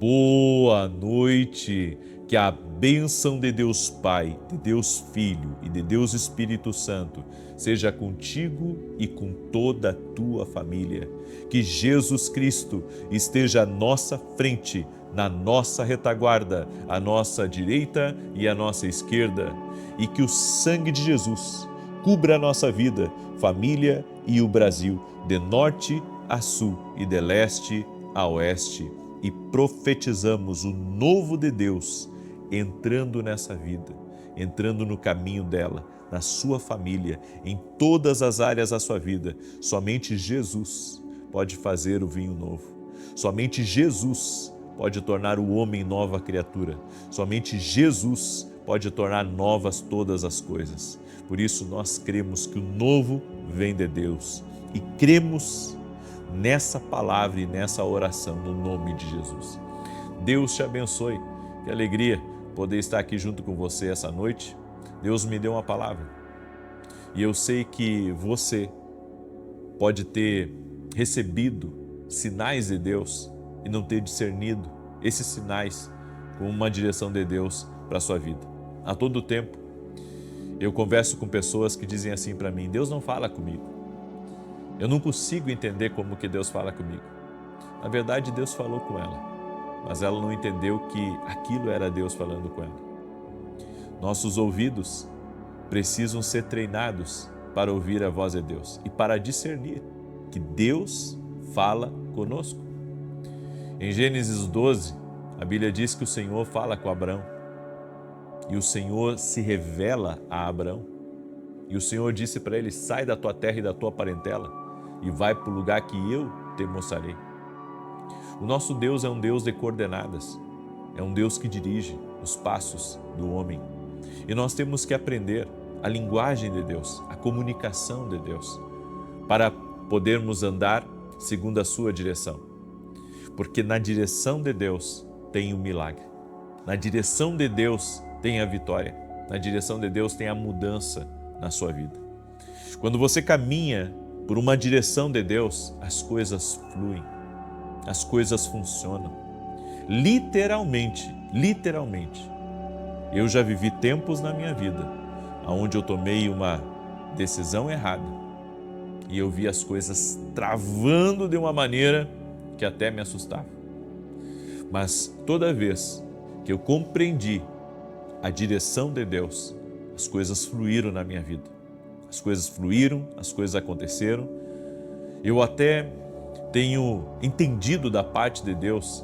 Boa noite, que a bênção de Deus Pai, de Deus Filho e de Deus Espírito Santo seja contigo e com toda a tua família. Que Jesus Cristo esteja à nossa frente, na nossa retaguarda, à nossa direita e à nossa esquerda, e que o sangue de Jesus cubra a nossa vida, família e o Brasil, de norte a sul e de leste a oeste. E profetizamos o novo de Deus entrando nessa vida, entrando no caminho dela, na sua família, em todas as áreas da sua vida. Somente Jesus pode fazer o vinho novo. Somente Jesus pode tornar o homem nova criatura. Somente Jesus pode tornar novas todas as coisas. Por isso nós cremos que o novo vem de Deus e cremos nessa palavra e nessa oração no nome de Jesus. Deus te abençoe. Que alegria poder estar aqui junto com você essa noite. Deus me deu uma palavra e eu sei que você pode ter recebido sinais de Deus e não ter discernido esses sinais como uma direção de Deus para a sua vida. A todo tempo eu converso com pessoas que dizem assim para mim: Deus não fala comigo. Eu não consigo entender como que Deus fala comigo. Na verdade, Deus falou com ela, mas ela não entendeu que aquilo era Deus falando com ela. Nossos ouvidos precisam ser treinados para ouvir a voz de Deus e para discernir que Deus fala conosco. Em Gênesis 12, a Bíblia diz que o Senhor fala com Abrão e o Senhor se revela a Abrão. E o Senhor disse para ele: sai da tua terra e da tua parentela e vai para o lugar que eu te mostrarei. O nosso Deus é um Deus de coordenadas, é um Deus que dirige os passos do homem. E nós temos que aprender a linguagem de Deus, a comunicação de Deus, para podermos andar segundo a sua direção. Porque na direção de Deus tem o milagre, na direção de Deus tem a vitória, na direção de Deus tem a mudança na sua vida. Quando você caminha por uma direção de Deus, as coisas fluem, as coisas funcionam. Literalmente, eu já vivi tempos na minha vida onde eu tomei uma decisão errada e eu vi as coisas travando de uma maneira que até me assustava. Mas toda vez que eu compreendi a direção de Deus, as coisas fluíram na minha vida. As coisas fluíram, as coisas aconteceram. Eu até tenho entendido da parte de Deus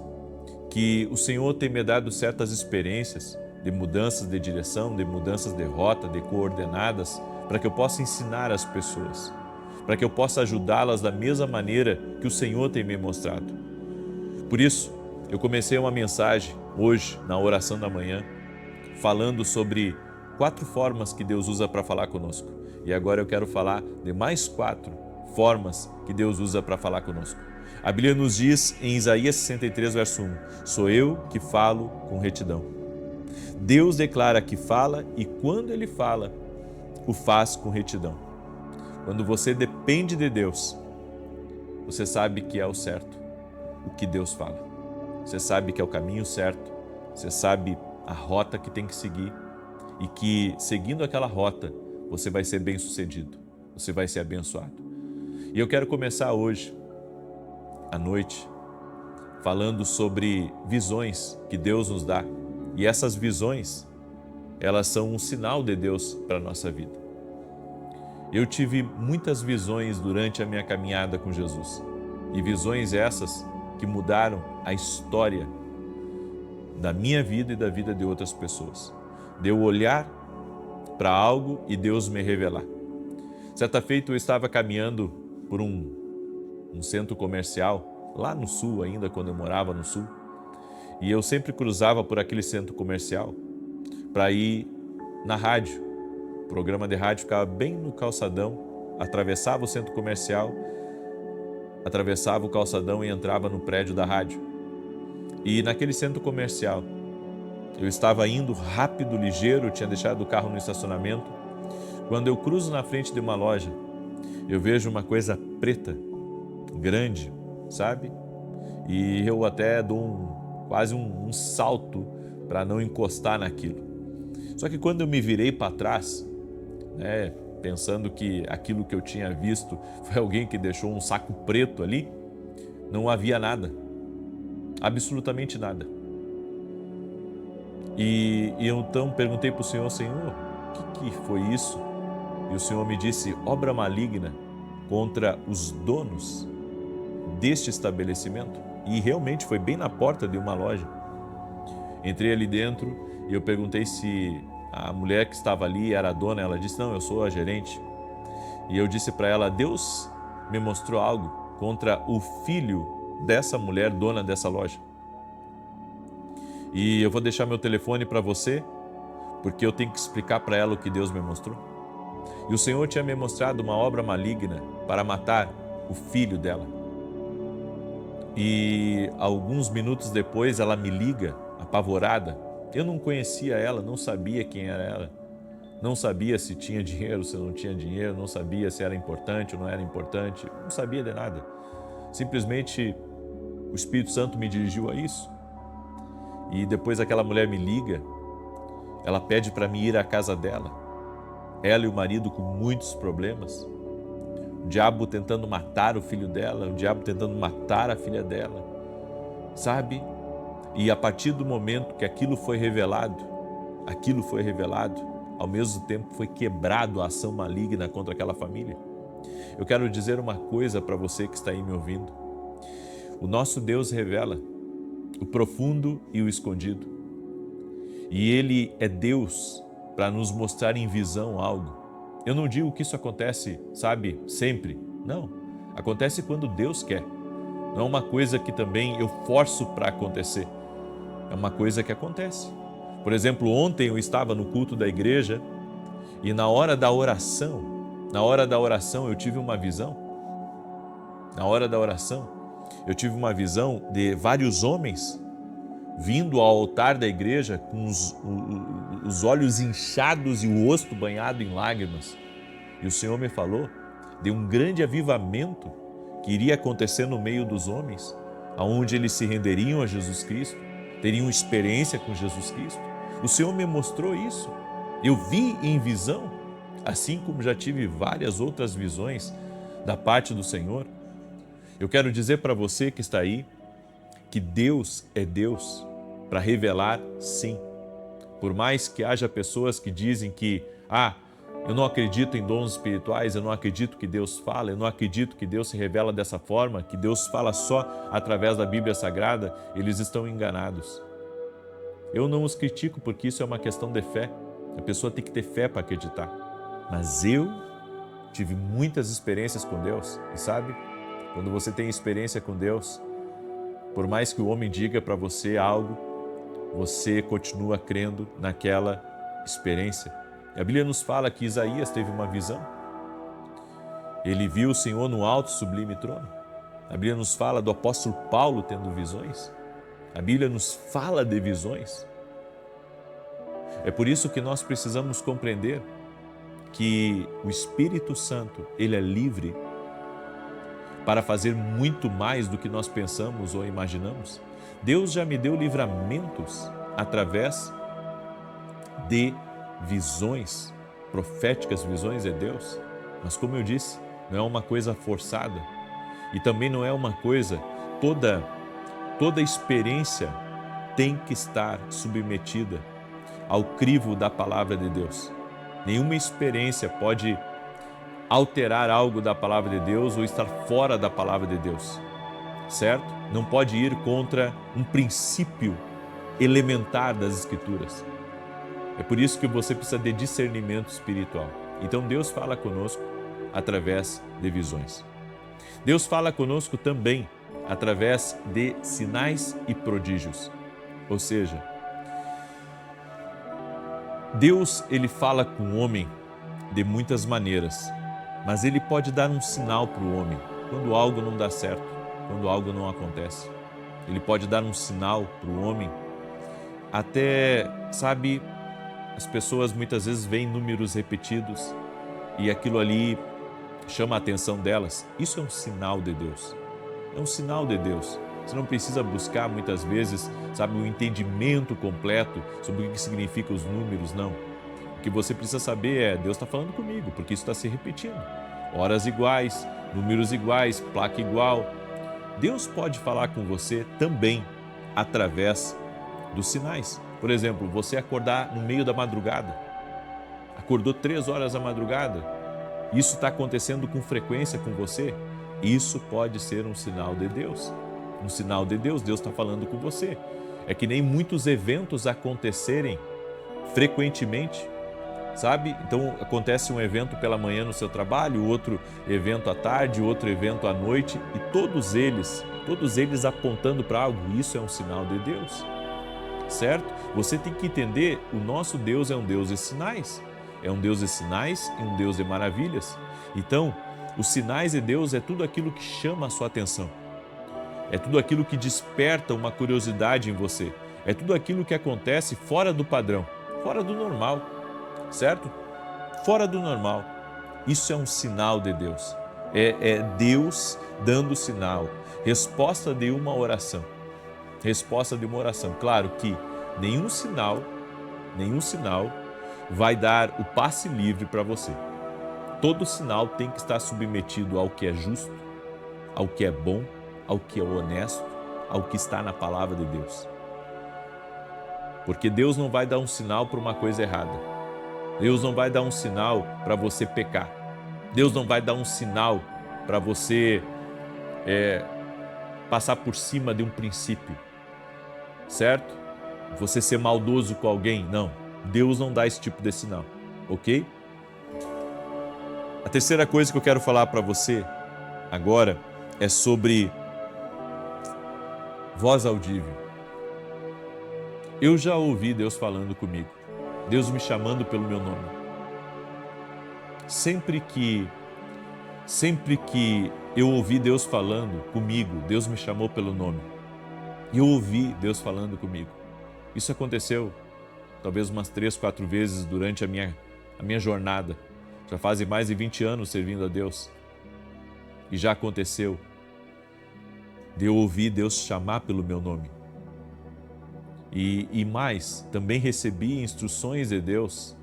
que o Senhor tem me dado certas experiências de mudanças de direção, de mudanças de rota, de coordenadas, para que eu possa ensinar as pessoas, para que eu possa ajudá-las da mesma maneira que o Senhor tem me mostrado. Por isso, eu comecei uma mensagem hoje, na oração da manhã, falando sobre 4 formas que Deus usa para falar conosco. E agora eu quero falar de mais 4 formas que Deus usa para falar conosco. A Bíblia nos diz em Isaías 63, verso 1, sou eu que falo com retidão. Deus declara que fala e quando Ele fala, o faz com retidão. Quando você depende de Deus, você sabe que é o certo, o que Deus fala. Você sabe que é o caminho certo, você sabe a rota que tem que seguir e que seguindo aquela rota, você vai ser bem-sucedido, você vai ser abençoado. E eu quero começar hoje, à noite, falando sobre visões que Deus nos dá. E essas visões, elas são um sinal de Deus para a nossa vida. Eu tive muitas visões durante a minha caminhada com Jesus. E visões essas que mudaram a história da minha vida e da vida de outras pessoas. De eu olhar para algo e Deus me revelar. Certa feita eu estava caminhando por um centro comercial, lá no sul ainda, quando eu morava no sul, e eu sempre cruzava por aquele centro comercial para ir na rádio. O programa de rádio ficava bem no calçadão, atravessava o centro comercial, atravessava o calçadão e entrava no prédio da rádio. E naquele centro comercial, eu estava indo rápido, ligeiro, tinha deixado o carro no estacionamento. Quando eu cruzo na frente de uma loja, eu vejo uma coisa preta, grande, sabe? E eu até dou quase um salto para não encostar naquilo. Só que quando eu me virei para trás, né, pensando que aquilo que eu tinha visto foi alguém que deixou um saco preto ali, não havia nada, absolutamente nada. E eu então perguntei para o Senhor: Senhor, o que foi isso? E o Senhor me disse: obra maligna contra os donos deste estabelecimento. E realmente foi bem na porta de uma loja. Entrei ali dentro e eu perguntei se a mulher que estava ali era a dona. Ela disse: não, eu sou a gerente. E eu disse para ela: Deus me mostrou algo contra o filho dessa mulher, dona dessa loja. E eu vou deixar meu telefone para você, porque eu tenho que explicar para ela o que Deus me mostrou. E o Senhor tinha me mostrado uma obra maligna para matar o filho dela. E alguns minutos depois ela me liga, apavorada. Eu não conhecia ela, não sabia quem era ela. Não sabia se tinha dinheiro, se não tinha dinheiro, não sabia se era importante ou não era importante, não sabia de nada. Simplesmente o Espírito Santo me dirigiu a isso. E depois aquela mulher me liga, ela pede para mim ir à casa dela. Ela e o marido com muitos problemas. O diabo tentando matar o filho dela, o diabo tentando matar a filha dela. Sabe? E a partir do momento que aquilo foi revelado, ao mesmo tempo foi quebrado a ação maligna contra aquela família. Eu quero dizer uma coisa para você que está aí me ouvindo. O nosso Deus revela o profundo e o escondido. E Ele é Deus para nos mostrar em visão algo. Eu não digo que isso acontece, sabe, sempre. Não. Acontece quando Deus quer. Não é uma coisa que também eu forço para acontecer. É uma coisa que acontece. Por exemplo, ontem eu estava no culto da igreja e na hora da oração eu tive uma visão. Na hora da oração, eu tive uma visão de vários homens vindo ao altar da igreja com os olhos inchados e o rosto banhado em lágrimas. E o Senhor me falou de um grande avivamento que iria acontecer no meio dos homens, onde eles se renderiam a Jesus Cristo, teriam experiência com Jesus Cristo. O Senhor me mostrou isso. Eu vi em visão, assim como já tive várias outras visões da parte do Senhor. Eu quero dizer para você que está aí, que Deus é Deus para revelar, sim. Por mais que haja pessoas que dizem que, eu não acredito em dons espirituais, eu não acredito que Deus fala, eu não acredito que Deus se revela dessa forma, que Deus fala só através da Bíblia Sagrada, eles estão enganados. Eu não os critico porque isso é uma questão de fé. A pessoa tem que ter fé para acreditar. Mas eu tive muitas experiências com Deus. E sabe, quando você tem experiência com Deus, por mais que o homem diga para você algo, você continua crendo naquela experiência. A Bíblia nos fala que Isaías teve uma visão. Ele viu o Senhor no alto sublime trono. A Bíblia nos fala do apóstolo Paulo tendo visões. A Bíblia nos fala de visões. É por isso que nós precisamos compreender que o Espírito Santo, ele é livre para fazer muito mais do que nós pensamos ou imaginamos. Deus já me deu livramentos através de visões proféticas, visões de Deus. Mas como eu disse, não é uma coisa forçada e também não é uma coisa, toda experiência tem que estar submetida ao crivo da palavra de Deus. Nenhuma experiência pode alterar algo da palavra de Deus ou estar fora da palavra de Deus, certo? Não pode ir contra um princípio elementar das Escrituras. É por isso que você precisa de discernimento espiritual. Então Deus fala conosco através de visões. Deus fala conosco também através de sinais e prodígios. Ou seja, Deus, ele fala com o homem de muitas maneiras, mas ele pode dar um sinal para o homem quando algo não dá certo, quando algo não acontece. Ele pode dar um sinal para o homem. Até, sabe, as pessoas muitas vezes veem números repetidos e aquilo ali chama a atenção delas. Isso é um sinal de Deus. É um sinal de Deus. Você não precisa buscar muitas vezes, sabe, um entendimento completo sobre o que significam os números, não. O que você precisa saber é, Deus está falando comigo, porque isso está se repetindo. Horas iguais, números iguais, placa igual. Deus pode falar com você também através dos sinais. Por exemplo, você acordar no meio da madrugada. Acordou 3 horas da madrugada. Isso está acontecendo com frequência com você. Isso pode ser um sinal de Deus. Um sinal de Deus, Deus está falando com você. É que nem muitos eventos acontecerem frequentemente, sabe? Então acontece um evento pela manhã no seu trabalho, outro evento à tarde, outro evento à noite, e todos eles apontando para algo. Isso é um sinal de Deus, certo? Você tem que entender, o nosso Deus é um Deus de sinais. É um Deus de sinais e um Deus de maravilhas. Então, os sinais de Deus é tudo aquilo que chama a sua atenção. É tudo aquilo que desperta uma curiosidade em você. É tudo aquilo que acontece fora do padrão, fora do normal, certo? Fora do normal. Isso é um sinal de Deus. É Deus dando sinal. Resposta de uma oração. Resposta de uma oração. Claro que nenhum sinal vai dar o passe livre para você. Todo sinal tem que estar submetido ao que é justo, ao que é bom, ao que é honesto, ao que está na palavra de Deus. Porque Deus não vai dar um sinal para uma coisa errada. Deus não vai dar um sinal para você pecar. Deus não vai dar um sinal para você passar por cima de um princípio, certo? Você ser maldoso com alguém. Não, Deus não dá esse tipo de sinal, ok? A terceira coisa que eu quero falar para você agora é sobre voz audível. Eu já ouvi Deus falando comigo, Deus me chamando pelo meu nome. Sempre que eu ouvi Deus falando comigo, Deus me chamou pelo nome. E eu ouvi Deus falando comigo. Isso aconteceu talvez umas 3, 4 vezes durante a minha jornada. Já fazem mais de 20 anos servindo a Deus. E já aconteceu de eu ouvir Deus chamar pelo meu nome. E mais, também recebi instruções de Deus,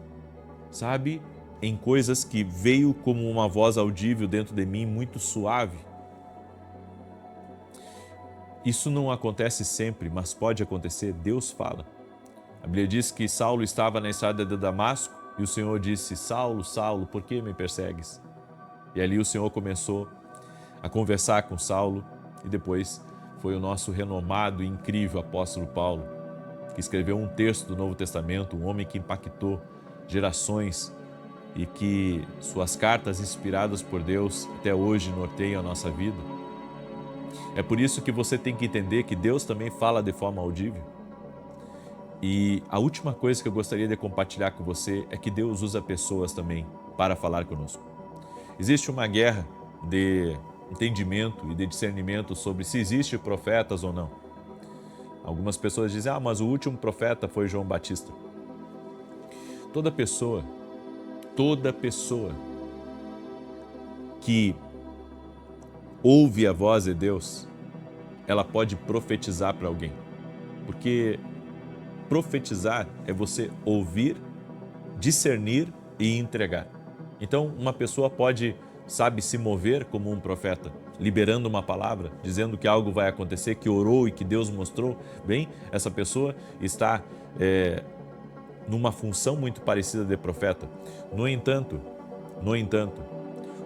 sabe, em coisas que veio como uma voz audível dentro de mim, muito suave. Isso não acontece sempre, mas pode acontecer, Deus fala. A Bíblia diz que Saulo estava na estrada de Damasco e o Senhor disse, Saulo, Saulo, por que me persegues? E ali o Senhor começou a conversar com Saulo e depois foi o nosso renomado e incrível apóstolo Paulo, que escreveu um texto do Novo Testamento, um homem que impactou gerações e que suas cartas inspiradas por Deus até hoje norteiam a nossa vida. É por isso que você tem que entender que Deus também fala de forma audível. E a última coisa que eu gostaria de compartilhar com você é que Deus usa pessoas também para falar conosco. Existe uma guerra de entendimento e de discernimento sobre se existe profetas ou não. Algumas pessoas dizem, mas o último profeta foi João Batista. Toda pessoa que ouve a voz de Deus, ela pode profetizar para alguém. Porque profetizar é você ouvir, discernir e entregar. Então, uma pessoa pode, se mover como um profeta, liberando uma palavra, dizendo que algo vai acontecer, que orou e que Deus mostrou. Bem, essa pessoa está numa função muito parecida de profeta. No entanto,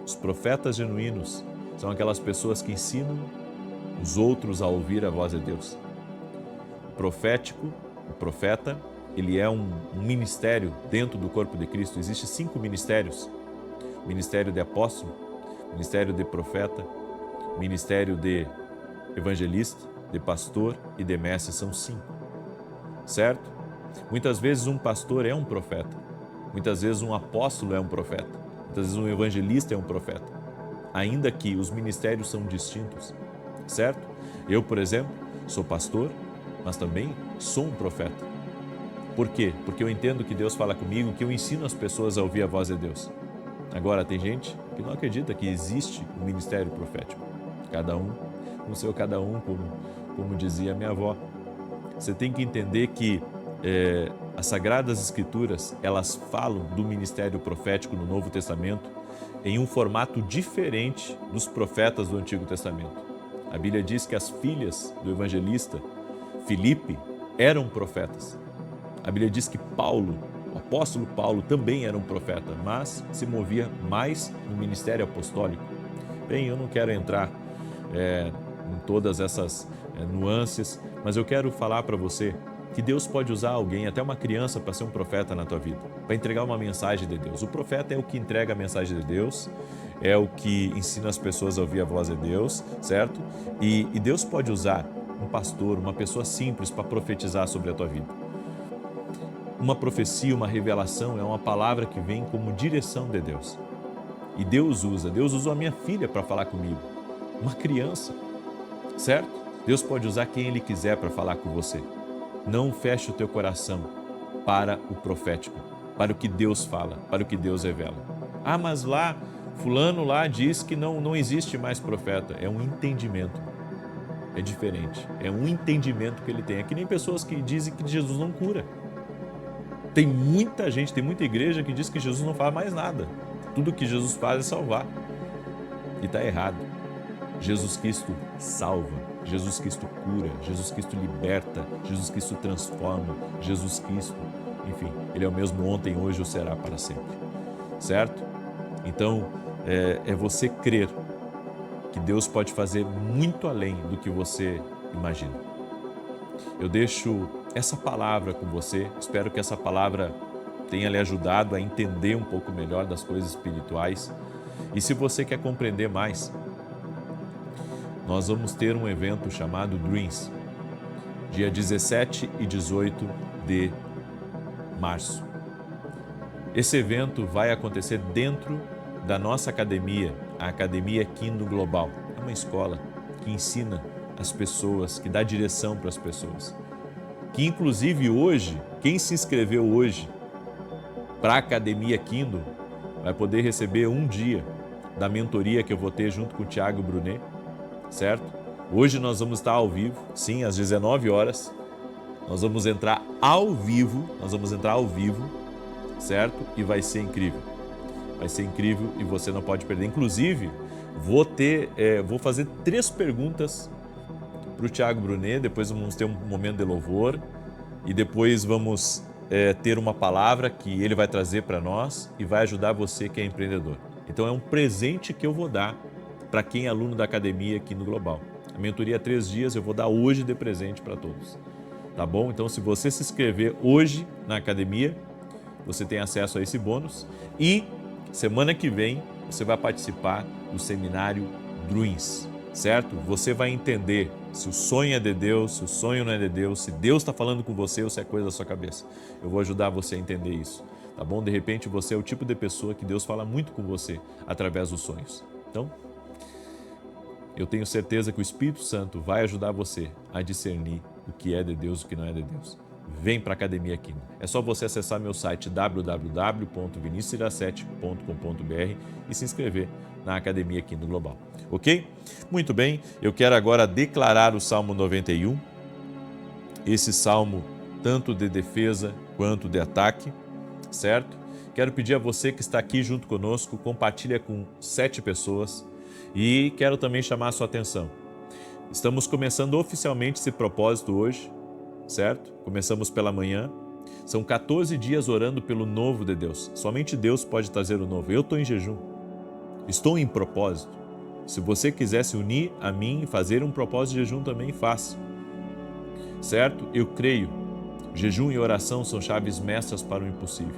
os profetas genuínos são aquelas pessoas que ensinam os outros a ouvir a voz de Deus. O profeta, ele é um ministério dentro do corpo de Cristo. Existem 5 ministérios. Ministério de apóstolo, ministério de profeta, ministério de evangelista, de pastor e de mestre. São 5, certo? Muitas vezes um pastor é um profeta. Muitas vezes um apóstolo é um profeta. Muitas vezes um evangelista é um profeta. Ainda que os ministérios são distintos, certo? Eu, por exemplo, sou pastor, mas também sou um profeta. Por quê? Porque eu entendo que Deus fala comigo, que eu ensino as pessoas a ouvir a voz de Deus. Agora, tem gente que não acredita que existe um ministério profético. Cada um com como dizia minha avó. Você tem que entender que as Sagradas Escrituras, elas falam do ministério profético no Novo Testamento em um formato diferente dos profetas do Antigo Testamento. A Bíblia diz que as filhas do evangelista Filipe eram profetas. A Bíblia diz que Paulo, o apóstolo Paulo, também era um profeta, mas se movia mais no ministério apostólico. Bem, eu não quero entrar em todas essas nuances, mas eu quero falar para você que Deus pode usar alguém, até uma criança, para ser um profeta na tua vida, para entregar uma mensagem de Deus. O profeta é o que entrega a mensagem de Deus, é o que ensina as pessoas a ouvir a voz de Deus, certo? E Deus pode usar um pastor, uma pessoa simples para profetizar sobre a tua vida. Uma profecia, uma revelação é uma palavra que vem como direção de Deus. E Deus usou a minha filha para falar comigo, uma criança, certo? Deus pode usar quem Ele quiser para falar com você. Não feche o teu coração para o profético, para o que Deus fala, para o que Deus revela. Ah, mas lá, fulano lá diz que não existe mais profeta. É um entendimento. É diferente. É um entendimento que ele tem. É que nem pessoas que dizem que Jesus não cura. Tem muita gente, tem muita igreja que diz que Jesus não faz mais nada. Tudo que Jesus faz é salvar. E está errado. Jesus Cristo salva. Jesus Cristo cura, Jesus Cristo liberta, Jesus Cristo transforma, Jesus Cristo, enfim, Ele é o mesmo ontem, hoje ou será para sempre, certo? Então, é você crer que Deus pode fazer muito além do que você imagina. Eu deixo essa palavra com você, espero que essa palavra tenha lhe ajudado a entender um pouco melhor das coisas espirituais. E se você quer compreender mais, nós vamos ter um evento chamado Dreams, dia 17 e 18 de março. Esse evento vai acontecer dentro da nossa academia, a Academia Kingdom Global. É uma escola que ensina as pessoas, que dá direção para as pessoas. Que inclusive hoje, quem se inscreveu hoje para a Academia Kingdom vai poder receber um dia da mentoria que eu vou ter junto com o Thiago Brunet, certo? Hoje nós vamos estar ao vivo, sim, às 19 horas. Nós vamos entrar ao vivo, certo? E vai ser incrível. Vai ser incrível e você não pode perder. Inclusive, vou fazer 3 perguntas para o Thiago Brunet, depois vamos ter um momento de louvor e depois vamos ter uma palavra que ele vai trazer para nós e vai ajudar você que é empreendedor. Então é um presente que eu vou dar para quem é aluno da academia aqui no Global. A mentoria 3 dias eu vou dar hoje de presente para todos. Tá bom? Então se você se inscrever hoje na academia, você tem acesso a esse bônus. E semana que vem você vai participar do seminário Dreams, certo? Você vai entender se o sonho é de Deus, se o sonho não é de Deus, se Deus está falando com você ou se é coisa da sua cabeça. Eu vou ajudar você a entender isso, tá bom? De repente você é o tipo de pessoa que Deus fala muito com você através dos sonhos. Então, eu tenho certeza que o Espírito Santo vai ajudar você a discernir o que é de Deus e o que não é de Deus. Vem para a Academia Kingdom. É só você acessar meu site www.vinicius17.com.br e se inscrever na Academia Kingdom Global. Ok? Muito bem, eu quero agora declarar o Salmo 91, esse salmo tanto de defesa quanto de ataque, certo? Quero pedir a você que está aqui junto conosco, compartilha com 7 pessoas e quero também chamar a sua atenção. Estamos começando oficialmente esse propósito hoje, certo? Começamos pela manhã. São 14 dias orando pelo novo de Deus. Somente Deus pode trazer o novo. Eu estou em jejum. Estou em propósito. Se você quiser se unir a mim e fazer um propósito de jejum também, faça. Certo? Eu creio. Jejum e oração são chaves mestras para o impossível.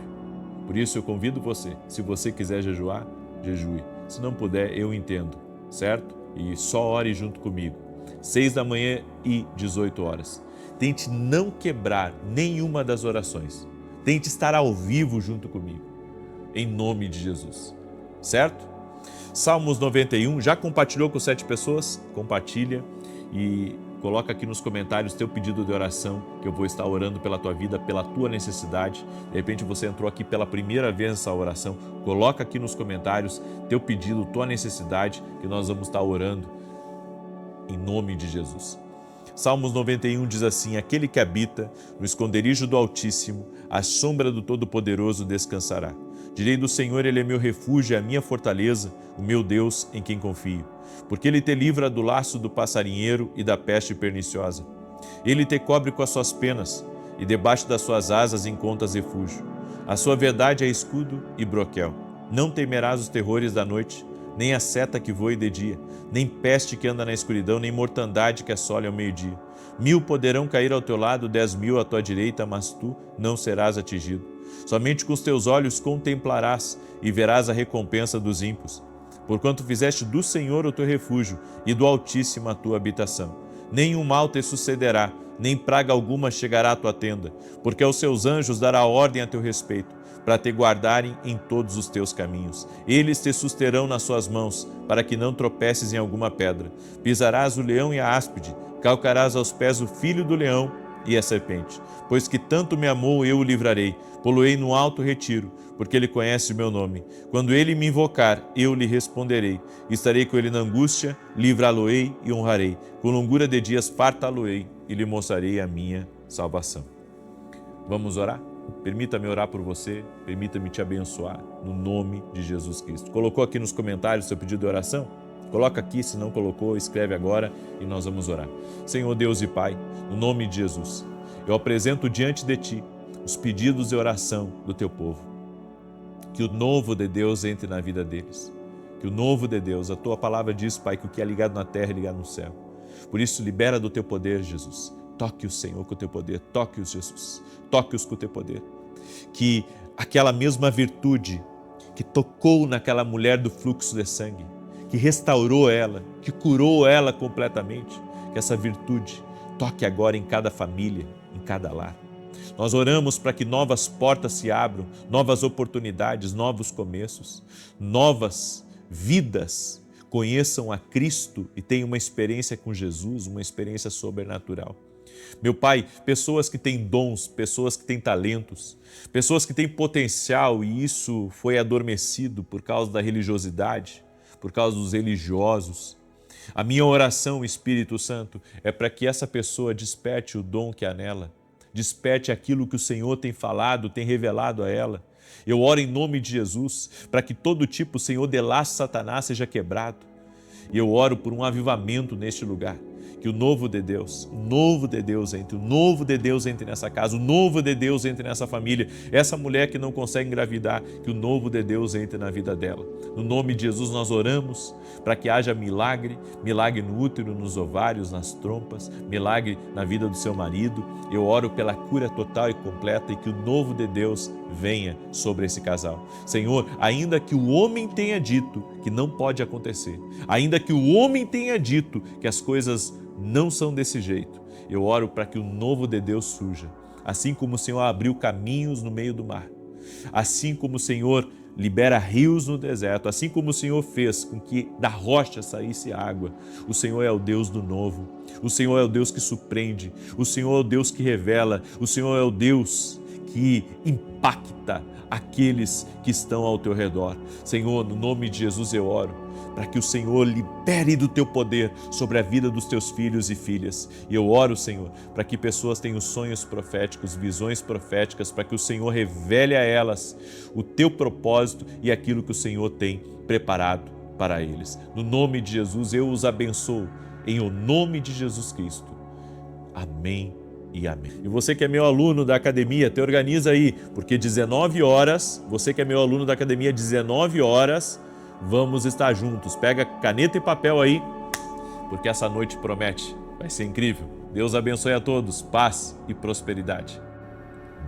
Por isso eu convido você. Se você quiser jejuar, jejue. Se não puder, eu entendo. Certo? E só ore junto comigo. 6 da manhã e 18 horas. Tente não quebrar nenhuma das orações. Tente estar ao vivo junto comigo. Em nome de Jesus. Certo? Salmos 91, já compartilhou com 7 pessoas? Compartilha e coloca aqui nos comentários teu pedido de oração, que eu vou estar orando pela tua vida, pela tua necessidade. De repente você entrou aqui pela primeira vez nessa oração, coloca aqui nos comentários teu pedido, tua necessidade, que nós vamos estar orando em nome de Jesus. Salmos 91 diz assim: aquele que habita no esconderijo do Altíssimo, à sombra do Todo-Poderoso descansará. Direi do Senhor, ele é meu refúgio, é a minha fortaleza, o meu Deus em quem confio. Porque ele te livra do laço do passarinheiro e da peste perniciosa. Ele te cobre com as suas penas, e debaixo das suas asas encontras refúgio. A sua verdade é escudo e broquel. Não temerás os terrores da noite, nem a seta que voe de dia, nem peste que anda na escuridão, nem mortandade que assole ao meio-dia. 1000 poderão cair ao teu lado, 10.000 à tua direita, mas tu não serás atingido. Somente com os teus olhos contemplarás e verás a recompensa dos ímpios. Porquanto fizeste do Senhor o teu refúgio e do Altíssimo a tua habitação. Nenhum mal te sucederá, nem praga alguma chegará à tua tenda, porque aos seus anjos dará ordem a teu respeito, para te guardarem em todos os teus caminhos. Eles te susterão nas suas mãos, para que não tropeces em alguma pedra. Pisarás o leão e a áspide, calcarás aos pés o filho do leão e a serpente. Pois que tanto me amou, eu o livrarei, poloei no alto retiro, porque ele conhece o meu nome. Quando ele me invocar, eu lhe responderei. Estarei com ele na angústia, livrá-lo-ei e honrarei. Com longura de dias fartá-lo-ei e lhe mostrarei a minha salvação. Vamos orar? Permita-me orar por você, permita-me te abençoar, no nome de Jesus Cristo. Colocou aqui nos comentários seu pedido de oração? Coloca aqui, se não colocou, escreve agora e nós vamos orar. Senhor Deus e Pai, no nome de Jesus, eu apresento diante de Ti os pedidos de oração do Teu povo. Que o novo de Deus entre na vida deles. Que o novo de Deus, a Tua palavra diz, Pai, que o que é ligado na terra é ligado no céu. Por isso, libera do Teu poder, Jesus. Toque-os, Senhor, com o Teu poder. Toque-os, Jesus. Toque-os com o Teu poder. Que aquela mesma virtude que tocou naquela mulher do fluxo de sangue, que restaurou ela, que curou ela completamente, que essa virtude toque agora em cada família, em cada lar. Nós oramos para que novas portas se abram, novas oportunidades, novos começos, novas vidas conheçam a Cristo e tenham uma experiência com Jesus, uma experiência sobrenatural. Meu Pai, pessoas que têm dons, pessoas que têm talentos, pessoas que têm potencial e isso foi adormecido por causa da religiosidade, por causa dos religiosos. A minha oração, Espírito Santo, é para que essa pessoa desperte o dom que há nela, desperte aquilo que o Senhor tem falado, tem revelado a ela. Eu oro em nome de Jesus para que todo tipo, Senhor, de laço Satanás seja quebrado. E eu oro por um avivamento neste lugar. Que o novo de Deus entre, o novo de Deus entre nessa casa, o novo de Deus entre nessa família. Essa mulher que não consegue engravidar, que o novo de Deus entre na vida dela. No nome de Jesus nós oramos para que haja milagre, milagre no útero, nos ovários, nas trompas, milagre na vida do seu marido. Eu oro pela cura total e completa e que o novo de Deus venha sobre esse casal. Senhor, ainda que o homem tenha dito que não pode acontecer, ainda que o homem tenha dito que as coisas não são desse jeito, eu oro para que o novo de Deus surja. Assim como o Senhor abriu caminhos no meio do mar, assim como o Senhor libera rios no deserto, assim como o Senhor fez com que da rocha saísse água, o Senhor é o Deus do novo, o Senhor é o Deus que surpreende, o Senhor é o Deus que revela, o Senhor é o Deus que impacta aqueles que estão ao teu redor. Senhor, no nome de Jesus eu oro para que o Senhor libere do teu poder sobre a vida dos teus filhos e filhas. E eu oro, Senhor, para que pessoas tenham sonhos proféticos, visões proféticas, para que o Senhor revele a elas o teu propósito e aquilo que o Senhor tem preparado para eles. No nome de Jesus eu os abençoo, em o nome de Jesus Cristo. Amém e amém. E você que é meu aluno da academia, te organiza aí, porque 19 horas, você que é meu aluno da academia, 19 horas, vamos estar juntos. Pega caneta e papel aí, porque essa noite promete, vai ser incrível. Deus abençoe a todos, paz e prosperidade.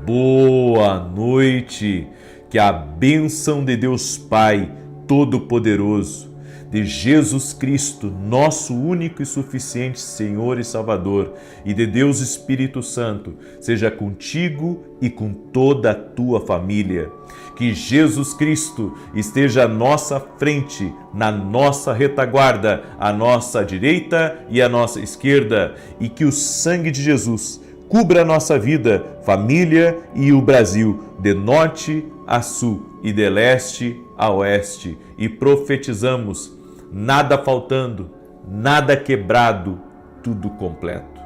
Boa noite, que a bênção de Deus Pai Todo-Poderoso, de Jesus Cristo, nosso único e suficiente Senhor e Salvador, e de Deus Espírito Santo, seja contigo e com toda a tua família. Que Jesus Cristo esteja à nossa frente, na nossa retaguarda, à nossa direita e à nossa esquerda, e que o sangue de Jesus cubra a nossa vida, família e o Brasil, de norte a sul e de leste a oeste, e profetizamos: nada faltando, nada quebrado, tudo completo.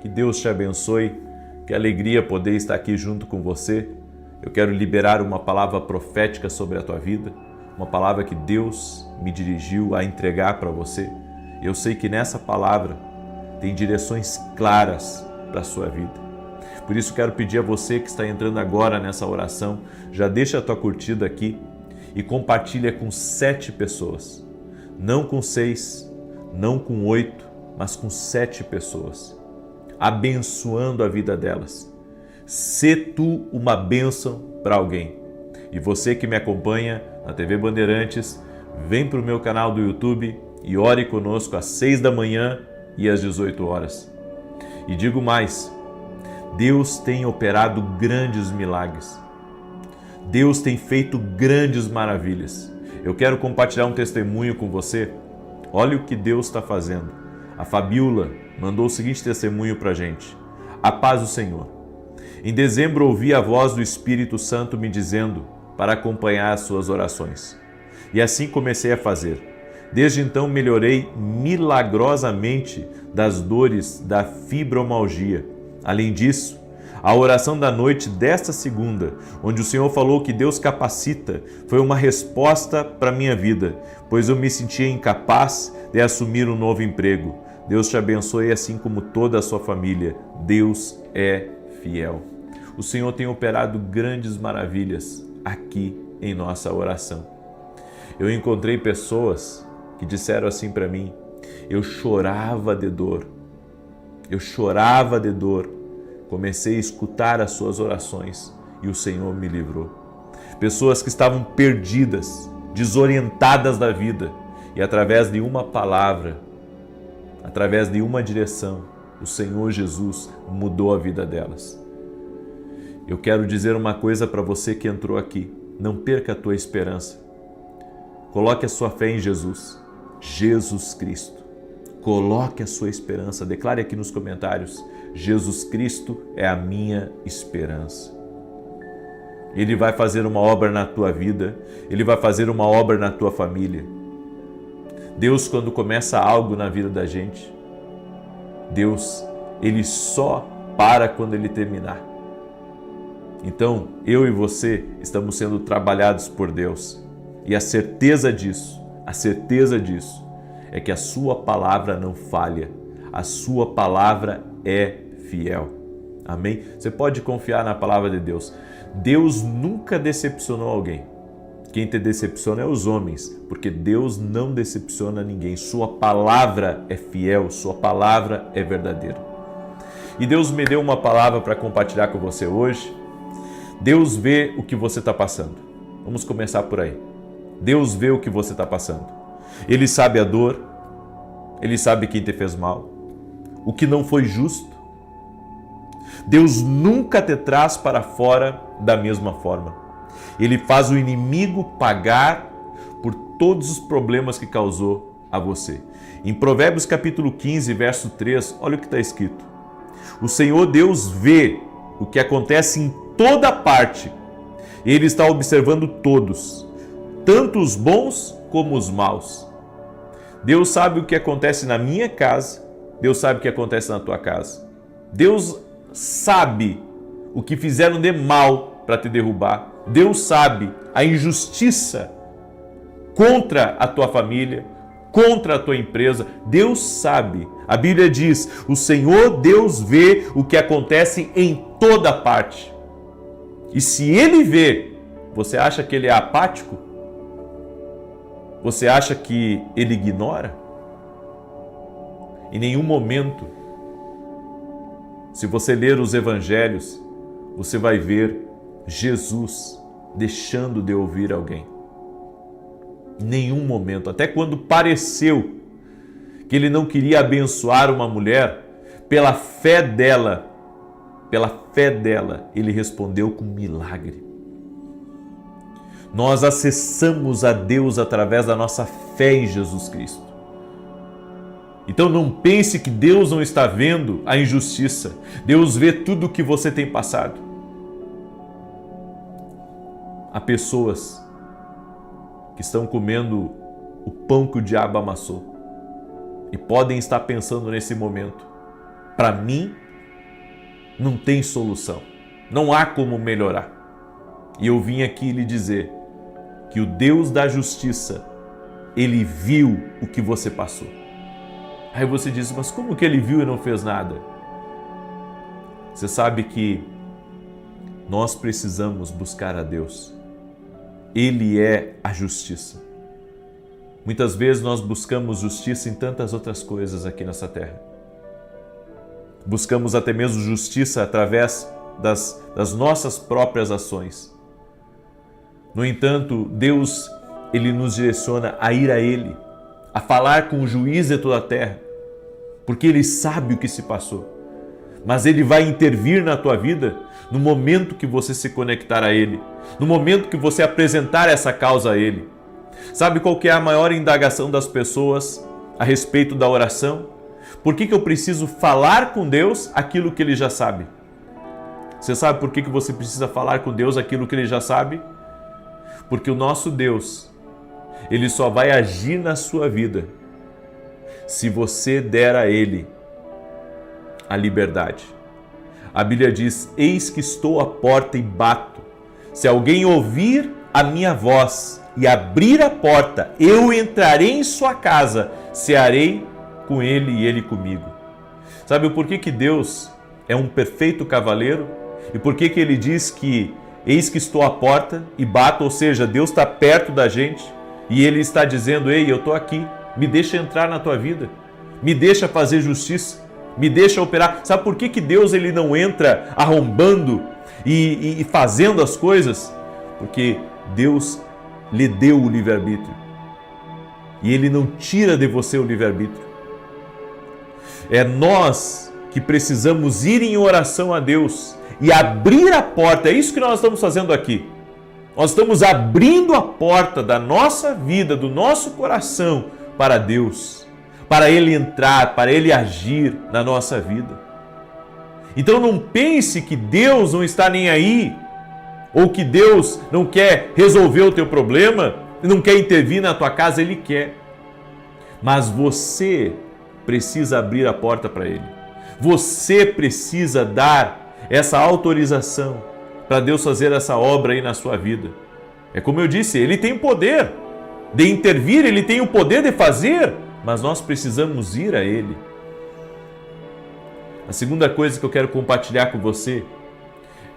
Que Deus te abençoe. Que alegria poder estar aqui junto com você. Eu quero liberar uma palavra profética sobre a tua vida, uma palavra que Deus me dirigiu a entregar para você. Eu sei que nessa palavra tem direções claras para a sua vida. Por isso quero pedir a você que está entrando agora nessa oração, já deixa a tua curtida aqui e compartilha com 7 pessoas. Não com 6, não com 8, mas com 7 pessoas. Abençoando a vida delas. Sê tu uma bênção para alguém. E você que me acompanha na TV Bandeirantes, vem para o meu canal do YouTube e ore conosco às 6 da manhã e às 18 horas. E digo mais, Deus tem operado grandes milagres. Deus tem feito grandes maravilhas. Eu quero compartilhar um testemunho com você. Olha o que Deus está fazendo. A Fabiola mandou o seguinte testemunho para a gente. A paz do Senhor. Em dezembro ouvi a voz do Espírito Santo me dizendo para acompanhar as suas orações. E assim comecei a fazer. Desde então melhorei milagrosamente das dores da fibromialgia. Além disso, a oração da noite desta segunda, onde o Senhor falou que Deus capacita, foi uma resposta para a minha vida, pois eu me sentia incapaz de assumir um novo emprego. Deus te abençoe assim como toda a sua família. Deus é fiel. O Senhor tem operado grandes maravilhas aqui em nossa oração. Eu encontrei pessoas que disseram assim para mim, eu chorava de dor, comecei a escutar as suas orações e o Senhor me livrou. Pessoas que estavam perdidas, desorientadas da vida e através de uma palavra, através de uma direção, o Senhor Jesus mudou a vida delas. Eu quero dizer uma coisa para você que entrou aqui, não perca a tua esperança. Coloque a sua fé em Jesus, Jesus Cristo. Coloque a sua esperança, declare aqui nos comentários, Jesus Cristo é a minha esperança. Ele vai fazer uma obra na tua vida, Ele vai fazer uma obra na tua família. Deus, quando começa algo na vida da gente, Deus, Ele só para quando Ele terminar. Então, eu e você estamos sendo trabalhados por Deus. E a certeza disso é que a sua palavra não falha. A sua palavra é fiel. Amém? Você pode confiar na palavra de Deus. Deus nunca decepcionou alguém. Quem te decepciona é os homens, porque Deus não decepciona ninguém. Sua palavra é fiel, sua palavra é verdadeira. E Deus me deu uma palavra para compartilhar com você hoje. Deus vê o que você está passando. Vamos começar por aí. Deus vê o que você está passando. Ele sabe a dor, Ele sabe quem te fez mal, o que não foi justo. Deus nunca te traz para fora da mesma forma. Ele faz o inimigo pagar por todos os problemas que causou a você. Em Provérbios capítulo 15, verso 3, olha o que está escrito. O Senhor Deus vê o que acontece em toda parte. Ele está observando todos, tanto os bons como os maus. Deus sabe o que acontece na minha casa, Deus sabe o que acontece na tua casa. Deus sabe o que fizeram de mal para te derrubar. Deus sabe a injustiça contra a tua família, contra a tua empresa. Deus sabe. A Bíblia diz, o Senhor Deus vê o que acontece em toda parte. E se Ele vê, você acha que Ele é apático? Você acha que Ele ignora? Em nenhum momento. Se você ler os evangelhos, você vai ver Jesus deixando de ouvir alguém. Em nenhum momento. Até quando pareceu que Ele não queria abençoar uma mulher, pela fé dela, Ele respondeu com milagre. Nós acessamos a Deus através da nossa fé em Jesus Cristo. Então não pense que Deus não está vendo a injustiça. Deus vê tudo o que você tem passado. Há pessoas que estão comendo o pão que o diabo amassou e podem estar pensando nesse momento, para mim não tem solução, não há como melhorar. E eu vim aqui lhe dizer que o Deus da justiça, Ele viu o que você passou. Aí você diz, mas como que Ele viu e não fez nada? Você sabe que nós precisamos buscar a Deus. Ele é a justiça. Muitas vezes nós buscamos justiça em tantas outras coisas aqui nessa terra. Buscamos até mesmo justiça através das nossas próprias ações. No entanto, Deus, Ele nos direciona a ir a Ele, a falar com o juiz de toda a terra, porque Ele sabe o que se passou. Mas Ele vai intervir na tua vida no momento que você se conectar a Ele, no momento que você apresentar essa causa a Ele. Sabe qual que é a maior indagação das pessoas a respeito da oração? Por que eu preciso falar com Deus aquilo que Ele já sabe? Você sabe por que você precisa falar com Deus aquilo que Ele já sabe? Porque o nosso Deus, Ele só vai agir na sua vida se você der a Ele a liberdade. A Bíblia diz, eis que estou à porta e bato. Se alguém ouvir a minha voz e abrir a porta, eu entrarei em sua casa, cearei com ele e ele comigo. Sabe por que Deus é um perfeito cavaleiro? E por que Ele diz que eis que estou à porta e bato? Ou seja, Deus está perto da gente e Ele está dizendo, ei, eu estou aqui, me deixa entrar na tua vida, me deixa fazer justiça, me deixa operar. Sabe por que Deus Ele não entra arrombando e fazendo as coisas? Porque Deus lhe deu o livre-arbítrio e Ele não tira de você o livre-arbítrio. É nós que precisamos ir em oração a Deus e abrir a porta. É isso que nós estamos fazendo aqui. Nós estamos abrindo a porta da nossa vida, do nosso coração para Deus, para Ele entrar, para Ele agir na nossa vida. Então não pense que Deus não está nem aí, ou que Deus não quer resolver o teu problema, não quer intervir na tua casa. Ele quer. Mas você precisa abrir a porta para Ele. Você precisa dar essa autorização para Deus fazer essa obra aí na sua vida. É como eu disse, Ele tem o poder de intervir, Ele tem o poder de fazer, mas nós precisamos ir a Ele. A segunda coisa que eu quero compartilhar com você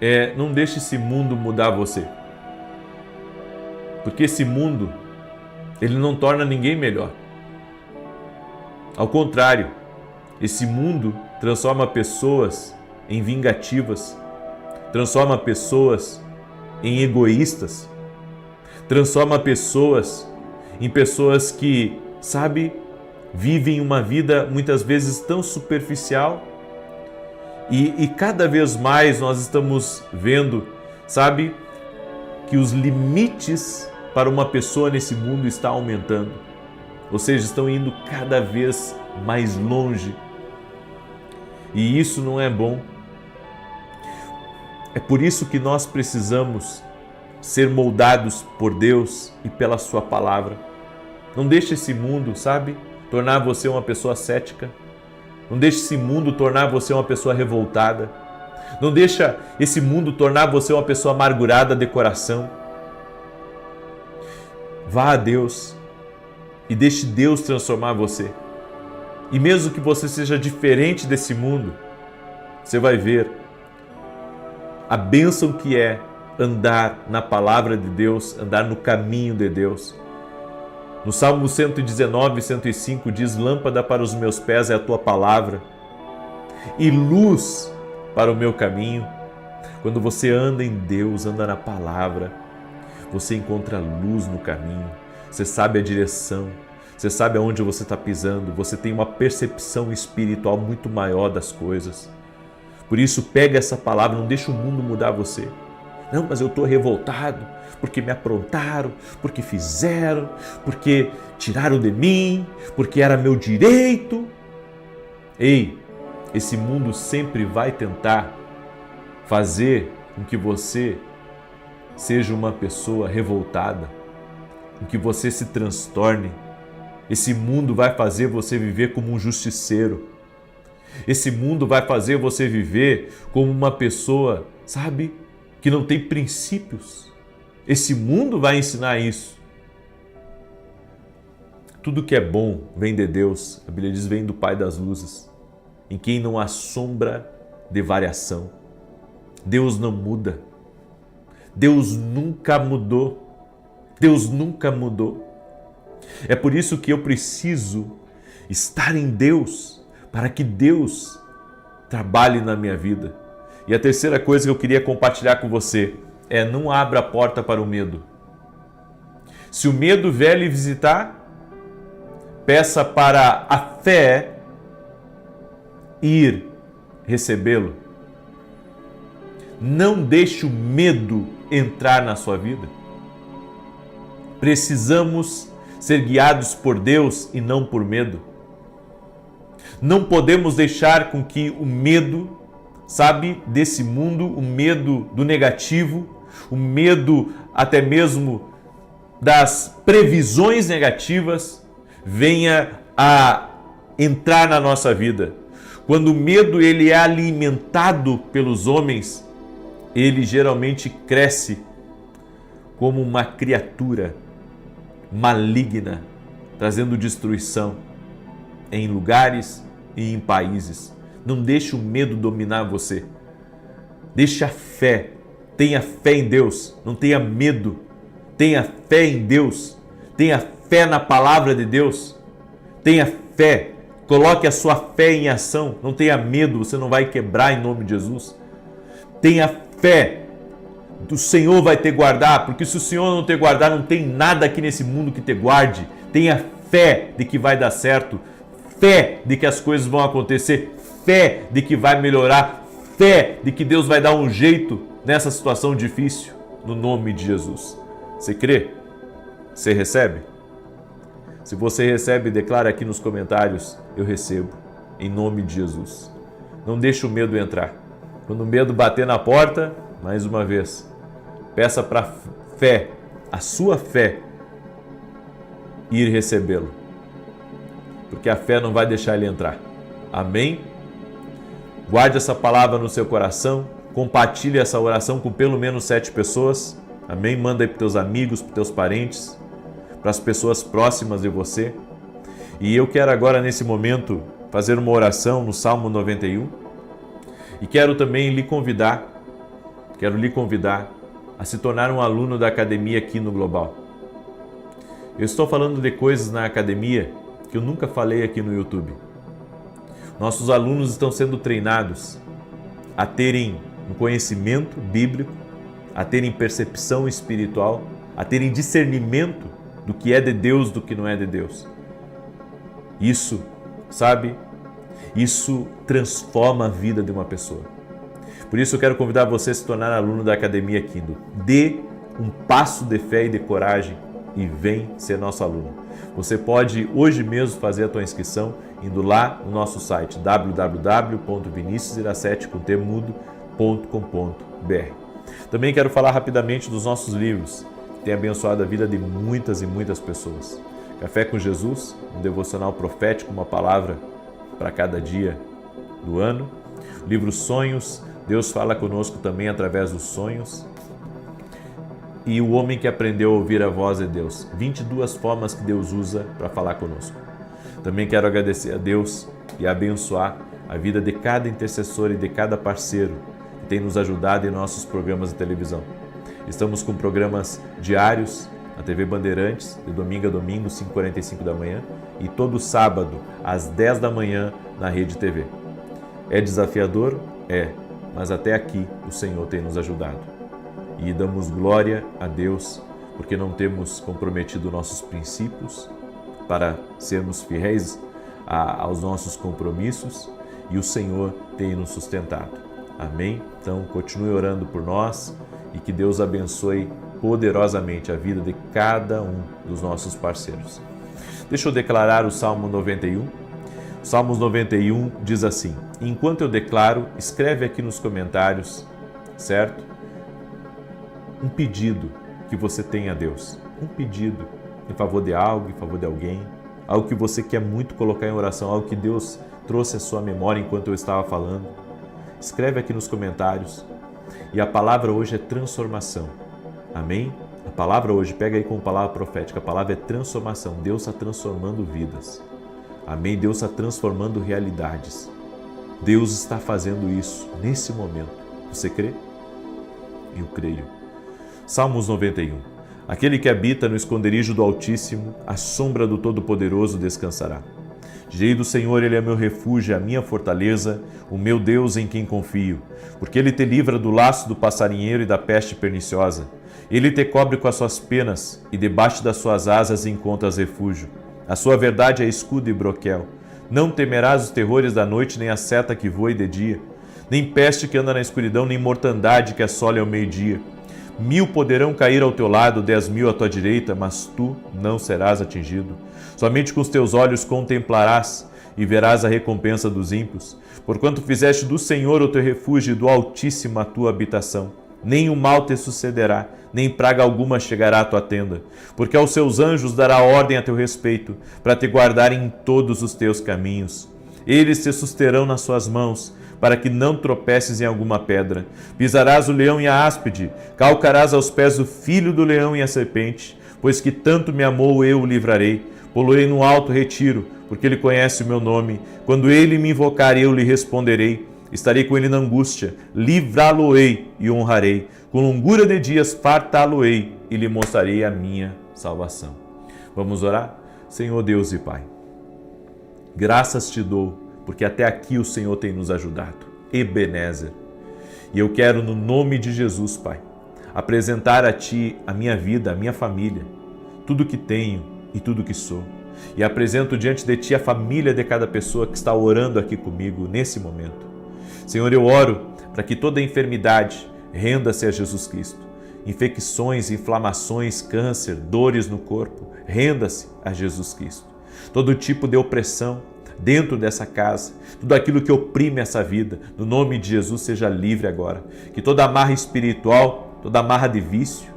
é, não deixe esse mundo mudar você. Porque esse mundo, ele não torna ninguém melhor. Ao contrário, esse mundo transforma pessoas em vingativas, transforma pessoas em egoístas, transforma pessoas em pessoas que, sabe, vivem uma vida muitas vezes tão superficial e cada vez mais nós estamos vendo, sabe, que os limites para uma pessoa nesse mundo estão aumentando. Ou seja, estão indo cada vez mais longe. E isso não é bom. É por isso que nós precisamos ser moldados por Deus e pela Sua palavra. Não deixe esse mundo, sabe, tornar você uma pessoa cética. Não deixe esse mundo tornar você uma pessoa revoltada. Não deixa esse mundo tornar você uma pessoa amargurada de coração. Vá a Deus e deixe Deus transformar você. E mesmo que você seja diferente desse mundo, você vai ver a bênção que é andar na palavra de Deus, andar no caminho de Deus. No Salmo 119, 105 diz, lâmpada para os meus pés é a tua palavra e luz para o meu caminho. Quando você anda em Deus, anda na palavra, você encontra luz no caminho, você sabe a direção, você sabe aonde você está pisando, você tem uma percepção espiritual muito maior das coisas. Por isso, pega essa palavra, não deixa o mundo mudar você. Não, mas eu estou revoltado, porque me aprontaram, porque fizeram, porque tiraram de mim, porque era meu direito. Ei, esse mundo sempre vai tentar fazer com que você seja uma pessoa revoltada, com que você se transtorne. Esse mundo vai fazer você viver como um justiceiro. Esse mundo vai fazer você viver como uma pessoa, sabe, que não tem princípios. Esse mundo vai ensinar isso. Tudo que é bom vem de Deus, a Bíblia diz, vem do Pai das luzes, em quem não há sombra de variação. Deus não muda. Deus nunca mudou. Deus nunca mudou. É por isso que eu preciso estar em Deus, para que Deus trabalhe na minha vida. E a terceira coisa que eu queria compartilhar com você é: não abra a porta para o medo. Se o medo vier lhe visitar, peça para a fé ir recebê-lo. Não deixe o medo entrar na sua vida. Precisamos ser guiados por Deus e não por medo. Não podemos deixar com que o medo, sabe, desse mundo, o medo do negativo, o medo até mesmo das previsões negativas, venha a entrar na nossa vida. Quando o medo ele é alimentado pelos homens, ele geralmente cresce como uma criatura maligna, trazendo destruição em lugares e em países. Não deixe o medo dominar você. Deixe a fé. Tenha fé em Deus. Não tenha medo. Tenha fé em Deus. Tenha fé na palavra de Deus. Tenha fé. Coloque a sua fé em ação. Não tenha medo. Você não vai quebrar em nome de Jesus. Tenha fé. O Senhor vai te guardar, porque se o Senhor não te guardar, não tem nada aqui nesse mundo que te guarde. Tenha fé de que vai dar certo, fé de que as coisas vão acontecer, fé de que vai melhorar, fé de que Deus vai dar um jeito nessa situação difícil, no nome de Jesus. Você crê? Você recebe? Se você recebe, declara aqui nos comentários: eu recebo, em nome de Jesus. Não deixe o medo entrar. Quando o medo bater na porta, mais uma vez, peça para a fé, a sua fé, ir recebê-lo. Porque a fé não vai deixar ele entrar. Amém? Guarde essa palavra no seu coração. Compartilhe essa oração com pelo menos 7 pessoas. Amém? Manda aí para os teus amigos, para os teus parentes, para as pessoas próximas de você. E eu quero agora, nesse momento, fazer uma oração no Salmo 91. E quero também lhe convidar a se tornar um aluno da academia aqui no Global. Eu estou falando de coisas na academia que eu nunca falei aqui no YouTube. Nossos alunos estão sendo treinados a terem um conhecimento bíblico, a terem percepção espiritual, a terem discernimento do que é de Deus, do que não é de Deus. Isso, sabe? Isso transforma a vida de uma pessoa. Por isso eu quero convidar você a se tornar aluno da Academia Kindle. Dê um passo de fé e de coragem e vem ser nosso aluno. Você pode hoje mesmo fazer a tua inscrição indo lá no nosso site www.viniciusiracete.com.br. Também quero falar rapidamente dos nossos livros, que têm abençoado a vida de muitas e muitas pessoas. Café com Jesus, um devocional profético, uma palavra para cada dia do ano. O livro Sonhos, Deus fala conosco também através dos sonhos. E o homem que aprendeu a ouvir a voz de Deus. 22 formas que Deus usa para falar conosco. Também quero agradecer a Deus e abençoar a vida de cada intercessor e de cada parceiro que tem nos ajudado em nossos programas de televisão. Estamos com programas diários na TV Bandeirantes, de domingo a domingo, 5h45 da manhã, e todo sábado, às 10 da manhã, na Rede TV. É desafiador? É, mas até aqui o Senhor tem nos ajudado. E damos glória a Deus, porque não temos comprometido nossos princípios para sermos fiéis aos nossos compromissos, e o Senhor tem nos sustentado. Amém? Então, continue orando por nós e que Deus abençoe poderosamente a vida de cada um dos nossos parceiros. Deixa eu declarar o Salmo 91. O Salmos 91 diz assim: enquanto eu declaro, escreve aqui nos comentários, certo? Um pedido que você tem a Deus. Um pedido em favor de algo, em favor de alguém. Algo que você quer muito colocar em oração, algo que Deus trouxe à sua memória enquanto eu estava falando? Escreve aqui nos comentários. E a palavra hoje é transformação. Amém? A palavra hoje, pega aí como palavra profética, a palavra é transformação. Deus está transformando vidas. Amém? Deus está transformando realidades. Deus está fazendo isso nesse momento. Você crê? Eu creio. Salmos 91. Aquele que habita no esconderijo do Altíssimo, à sombra do Todo-Poderoso descansará. Direi do Senhor, Ele é meu refúgio, a minha fortaleza, o meu Deus em quem confio. Porque Ele te livra do laço do passarinheiro e da peste perniciosa. Ele te cobre com as suas penas, e debaixo das suas asas encontras refúgio. A sua verdade é escudo e broquel. Não temerás os terrores da noite, nem a seta que voe de dia, nem peste que anda na escuridão, nem mortandade que assole ao meio-dia. 1000 poderão cair ao teu lado, 10.000 à tua direita, mas tu não serás atingido. Somente com os teus olhos contemplarás e verás a recompensa dos ímpios. Porquanto fizeste do Senhor o teu refúgio e do Altíssimo a tua habitação. Nem o mal te sucederá, nem praga alguma chegará à tua tenda. Porque aos seus anjos dará ordem a teu respeito, para te guardarem em todos os teus caminhos. Eles te susterão nas suas mãos, para que não tropeces em alguma pedra. Pisarás o leão e a áspide, calcarás aos pés o filho do leão e a serpente, pois que tanto me amou eu o livrarei. Poloei no alto retiro, porque ele conhece o meu nome. Quando ele me invocar, eu lhe responderei. Estarei com ele na angústia, livrá-lo-ei e honrarei. Com longura de dias fartá-lo-ei e lhe mostrarei a minha salvação. Vamos orar? Senhor Deus e Pai, graças te dou, porque até aqui o Senhor tem nos ajudado. Ebenezer. E eu quero, no nome de Jesus, Pai, apresentar a Ti a minha vida, a minha família, tudo que tenho e tudo que sou. E apresento diante de Ti a família de cada pessoa que está orando aqui comigo nesse momento. Senhor, eu oro para que toda enfermidade renda-se a Jesus Cristo. Infecções, inflamações, câncer, dores no corpo, renda-se a Jesus Cristo. Todo tipo de opressão dentro dessa casa, tudo aquilo que oprime essa vida, no nome de Jesus seja livre agora. Que toda amarra espiritual, toda amarra de vício,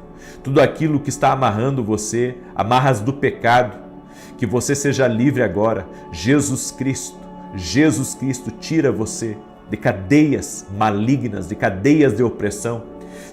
tudo aquilo que está amarrando você, amarras do pecado, que você seja livre agora. Jesus Cristo tira você de cadeias malignas, de cadeias de opressão.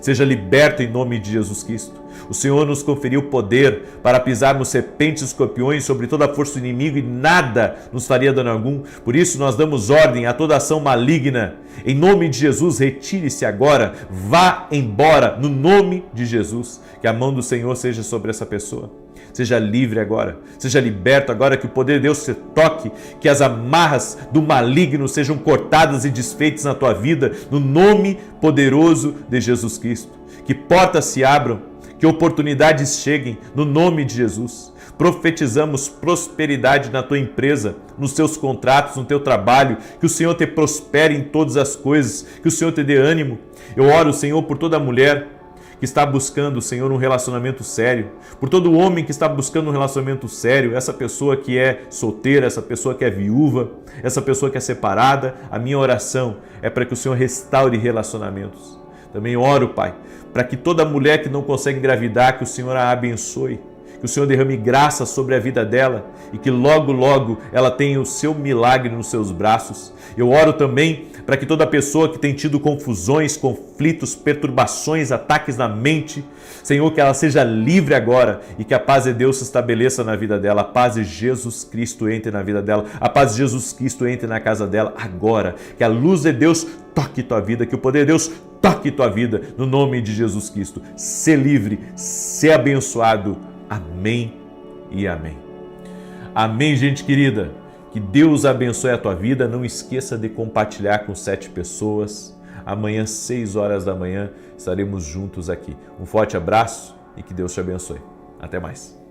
Seja liberto em nome de Jesus Cristo. O Senhor nos conferiu poder para pisarmos serpentes e escorpiões sobre toda a força do inimigo e nada nos faria dano algum. Por isso nós damos ordem a toda ação maligna. Em nome de Jesus, retire-se agora, vá embora, no nome de Jesus. Que a mão do Senhor seja sobre essa pessoa. Seja livre agora, seja liberto agora, que o poder de Deus te toque, que as amarras do maligno sejam cortadas e desfeitas na tua vida, no nome poderoso de Jesus Cristo. Que portas se abram, que oportunidades cheguem, no nome de Jesus. Profetizamos prosperidade na tua empresa, nos teus contratos, no teu trabalho, que o Senhor te prospere em todas as coisas, que o Senhor te dê ânimo. Eu oro, Senhor, por toda mulher que está buscando, Senhor, um relacionamento sério, por todo homem que está buscando um relacionamento sério, essa pessoa que é solteira, essa pessoa que é viúva, essa pessoa que é separada, a minha oração é para que o Senhor restaure relacionamentos. Também oro, Pai, para que toda mulher que não consegue engravidar, que o Senhor a abençoe, que o Senhor derrame graça sobre a vida dela e que logo, logo ela tenha o seu milagre nos seus braços. Eu oro também para que toda pessoa que tem tido confusões, conflitos, perturbações, ataques na mente, Senhor, que ela seja livre agora e que a paz de Deus se estabeleça na vida dela, a paz de Jesus Cristo entre na vida dela, a paz de Jesus Cristo entre na casa dela agora, que a luz de Deus toque tua vida, que o poder de Deus toque tua vida, no nome de Jesus Cristo. Ser livre, ser abençoado. Amém e amém. Amém, gente querida. Que Deus abençoe a tua vida. Não esqueça de compartilhar com 7 pessoas. Amanhã, 6 horas da manhã, estaremos juntos aqui. Um forte abraço e que Deus te abençoe. Até mais.